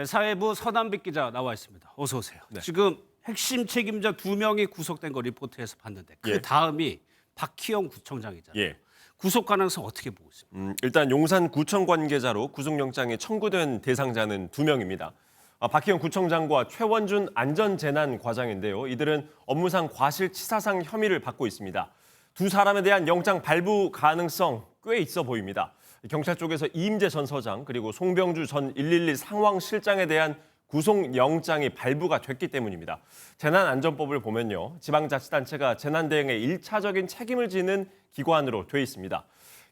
네, 사회부 서남빛 기자 나와 있습니다. 어서 오세요. 네. 지금 핵심 책임자 2명이 구속된 거 리포트에서 봤는데 그 예. 다음이 박희영 구청장이잖아요. 예. 구속 가능성 어떻게 보고 있습니까? 일단 용산구청 관계자로 구속영장이 청구된 대상자는 2명입니다. 박희영 구청장과 최원준 안전재난과장인데요. 이들은 업무상 과실치사상 혐의를 받고 있습니다. 두 사람에 대한 영장 발부 가능성 꽤 있어 보입니다. 경찰 쪽에서 이임재 전 서장 그리고 송병주 전 112 상황실장에 대한 구속영장이 발부가 됐기 때문입니다. 재난안전법을 보면요. 지방자치단체가 재난대응에 1차적인 책임을 지는 기관으로 돼 있습니다.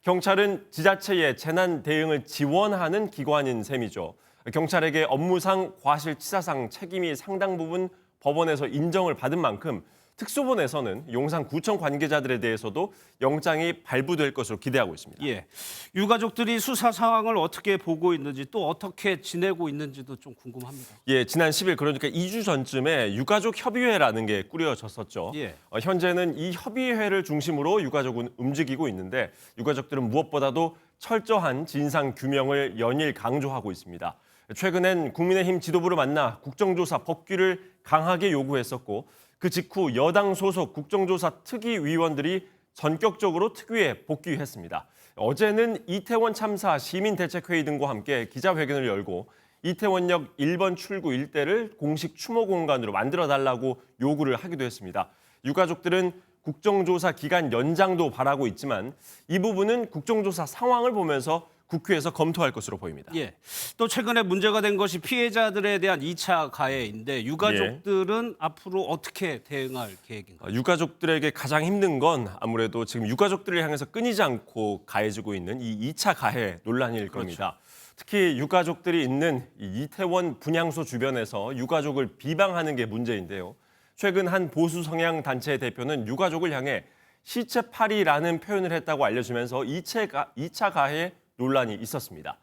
경찰은 지자체의 재난대응을 지원하는 기관인 셈이죠. 경찰에게 업무상 과실치사상 책임이 상당 부분 법원에서 인정을 받은 만큼 특수본에서는 용산구청 관계자들에 대해서도 영장이 발부될 것으로 기대하고 있습니다. 예, 유가족들이 수사 상황을 어떻게 보고 있는지 또 어떻게 지내고 있는지도 좀 궁금합니다. 예, 지난 10일 그러니까 2주 전쯤에 유가족 협의회라는 게 꾸려졌었죠. 예. 현재는 이 협의회를 중심으로 유가족은 움직이고 있는데 유가족들은 무엇보다도 철저한 진상 규명을 연일 강조하고 있습니다. 최근엔 국민의힘 지도부를 만나 국정조사 법규를 강하게 요구했었고 그 직후 여당 소속 국정조사 특위위원들이 전격적으로 특위에 복귀했습니다. 어제는 이태원 참사 시민대책회의 등과 함께 기자회견을 열고 이태원역 1번 출구 일대를 공식 추모 공간으로 만들어달라고 요구를 하기도 했습니다. 유가족들은 국정조사 기간 연장도 바라고 있지만 이 부분은 국정조사 상황을 보면서 국회에서 검토할 것으로 보입니다. 예. 또 최근에 문제가 된 것이 피해자들에 대한 2차 가해인데 유가족들은 앞으로 어떻게 대응할 계획인가요? 유가족들에게 가장 힘든 건 아무래도 지금 유가족들을 향해서 끊이지 않고 가해지고 있는 이 2차 가해 논란일 겁니다. 특히 유가족들이 있는 이 이태원 분향소 주변에서 유가족을 비방하는 게 문제인데요. 최근 한 보수 성향 단체 대표는 유가족을 향해 시체팔이라는 표현을 했다고 알려지면서 2차 가해 논란이 있었습니다.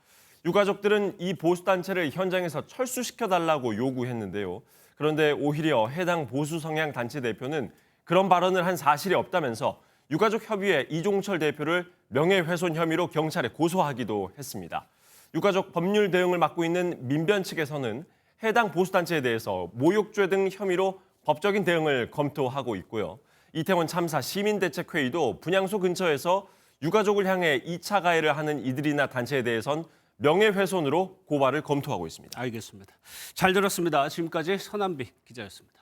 유가족들은 이 보수단체를 현장에서 철수시켜달라고 요구했는데요. 그런데 오히려 해당 보수 성향 단체 대표는 그런 발언을 한 사실이 없다면서 유가족협의회 이종철 대표를 명예훼손 혐의로 경찰에 고소하기도 했습니다. 유가족 법률 대응을 맡고 있는 민변 측에서는 해당 보수단체에 대해서 모욕죄 등 혐의로 법적인 대응을 검토하고 있고요. 이태원 참사 시민대책회의도 분향소 근처에서 유가족을 향해 2차 가해를 하는 이들이나 단체에 대해선 명예훼손으로 고발을 검토하고 있습니다. 알겠습니다. 잘 들었습니다. 지금까지 서남빛 기자였습니다.